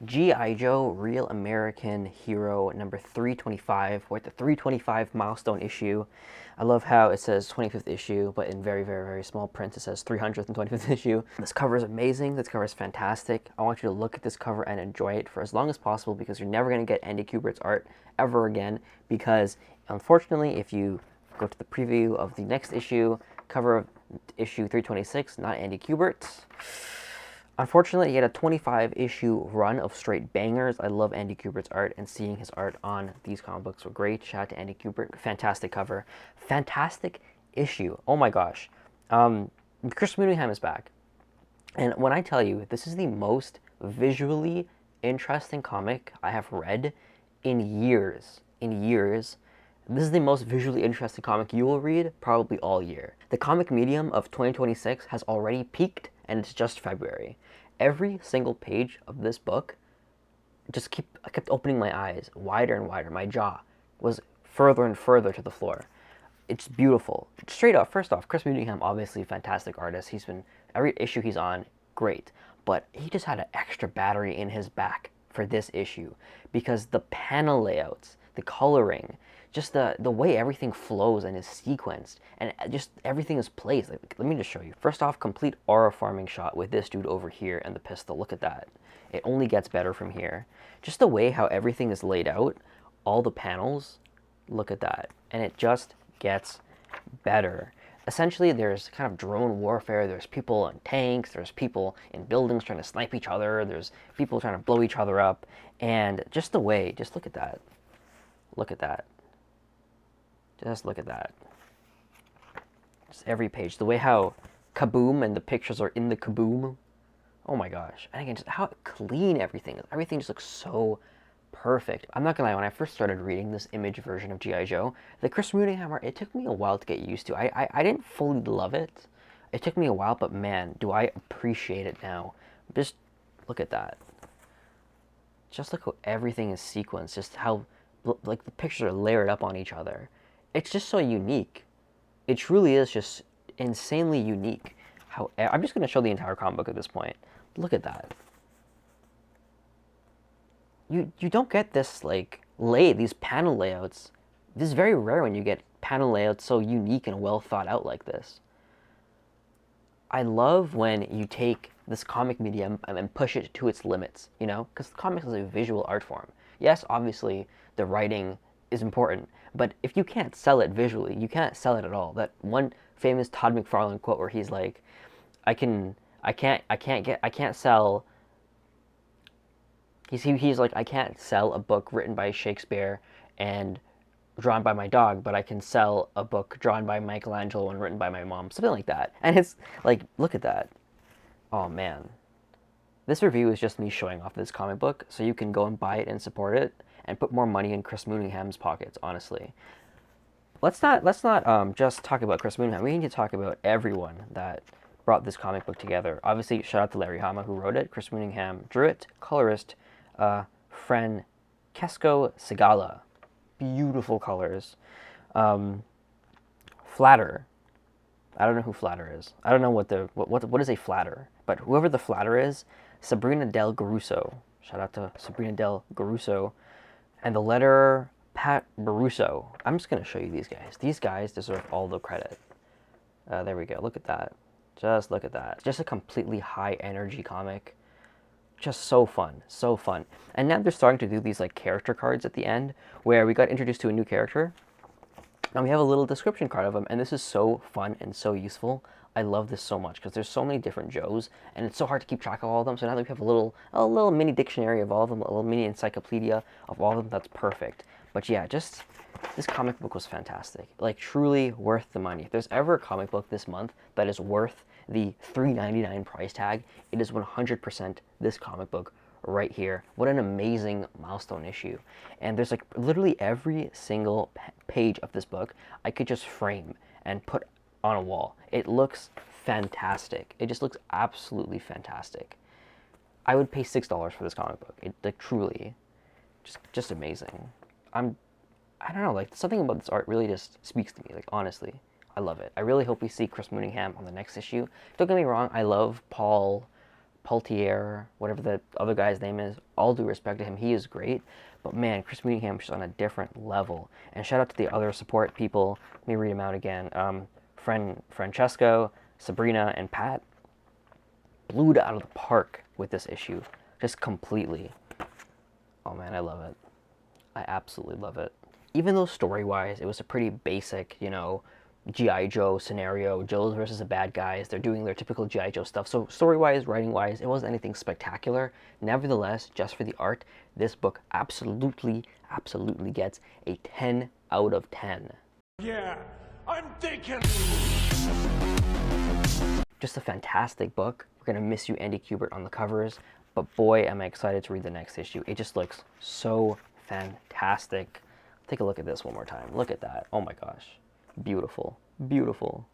G.I. Joe Real American Hero number 325. We're at the 325 milestone issue. I love how it says 25th issue, but in very, very, very small print it says 325th issue. This cover is amazing. This cover is fantastic. I want you to look at this cover and enjoy it for as long as possible, because you're never going to get Andy Kubert's art ever again, because unfortunately, if you go to the preview of the next issue, cover of issue 326, not Andy Kubert. Unfortunately, he had a 25-issue run of straight bangers. I love Andy Kubert's art, and seeing his art on these comic books were great. Shout out to Andy Kubert. Fantastic cover. Fantastic issue. Oh my gosh. Chris Mooneyham is back. And when I tell you, this is the most visually interesting comic I have read in years. In years. This is the most visually interesting comic you will read probably all year. The comic medium of 2026 has already peaked, and it's just February. Every single page of this book I kept opening my eyes wider and wider. My jaw was further and further to the floor. It's beautiful. Straight up, first off, Chris Mooneyham, obviously a fantastic artist. He's been, every issue he's on, great. But he just had an extra battery in his back for this issue, because the panel layouts, the coloring, just the way everything flows and is sequenced, and just everything is placed. Like, let me just show you. First off, complete aura farming shot with this dude over here and the pistol. Look at that. It only gets better from here. Just the way how everything is laid out, all the panels, look at that. And it just gets better. Essentially, there's kind of drone warfare. There's people in tanks. There's people in buildings trying to snipe each other. There's people trying to blow each other up. And just the way, just look at that. Look at that. Just look at that. Just every page. The way how kaboom and the pictures are in the kaboom. Oh my gosh. And again, just how clean everything is. Everything just looks so perfect. I'm not gonna lie, when I first started reading this image version of G.I. Joe, the Chris Mooneyham art, it took me a while to get used to. I didn't fully love it. It took me a while, but man, do I appreciate it now. Just look at that. Just look how everything is sequenced. Just how, like, the pictures are layered up on each other. It's just so unique. It truly is just insanely unique. How I'm just going to show the entire comic book at this point. Look at that. You don't get this, like, these panel layouts. This is very rare when you get panel layouts so unique and well thought out like this. I love when you take this comic medium and push it to its limits, you know? Because comics is a visual art form. Yes, obviously, the writing is important, but if you can't sell it visually, you can't sell it at all. That one famous Todd McFarlane quote where he's like, I can't sell. He's like, I can't sell a book written by Shakespeare and drawn by my dog, but I can sell a book drawn by Michelangelo and written by my mom, something like that. And it's like, look at that. Oh man, this review is just me showing off this comic book, so you can go and buy it and support it and put more money in Chris Mooneyham's pockets. Honestly, let's not just talk about Chris Mooneyham. We need to talk about everyone that brought this comic book together. Obviously, shout out to Larry Hama, who wrote it. Chris Mooneyham drew it. Colorist Francesco Segala. Beautiful colors. Flatter. I don't know who Flatter is. I don't know what is a Flatter, but whoever the Flatter is, Sabrina Del Garuso. Shout out to Sabrina Del Garuso. And the letterer, Pat Baruso. I'm just going to show you these guys. These guys deserve all the credit. There we go. Look at that. Just look at that. Just a completely high energy comic. Just so fun. So fun. And now they're starting to do these like character cards at the end where we got introduced to a new character. And we have a little description card of them. And this is so fun and so useful. I love this so much because there's so many different Joes and it's so hard to keep track of all of them. So now that we have a little mini dictionary of all of them, a little mini encyclopedia of all of them, that's perfect. But yeah, just this comic book was fantastic. Like, truly worth the money. If there's ever a comic book this month that is worth the $3.99 price tag, it is 100% this comic book right here. What an amazing milestone issue. And there's like literally every single page of this book I could just frame and put on a wall. It looks fantastic. It just looks absolutely fantastic. I would pay $6 for this comic book. It like truly just amazing. I don't know, like something about this art really just speaks to me. Like honestly, I love it. I really hope we see Chris Mooneyham on the next issue. Don't get me wrong, I love Paul Peltier, whatever the other guy's name is. All due respect to him, he is great. But man, Chris Mooneyham is on a different level. And shout out to the other support people. Let me read them out again. Francesco, Sabrina, and Pat blew it out of the park with this issue, just completely. Oh man, I love it. I absolutely love it. Even though story-wise, it was a pretty basic, you know, G.I. Joe scenario, Joe's versus the bad guys, they're doing their typical G.I. Joe stuff. So story-wise, writing-wise, it wasn't anything spectacular. Nevertheless, just for the art, this book absolutely, absolutely gets a 10 out of 10. Yeah, I'm thinking. Just a fantastic book. We're going to miss you, Andy Kubert, on the covers, but boy, am I excited to read the next issue. It just looks so fantastic. Take a look at this one more time. Look at that. Oh my gosh. Beautiful. Beautiful.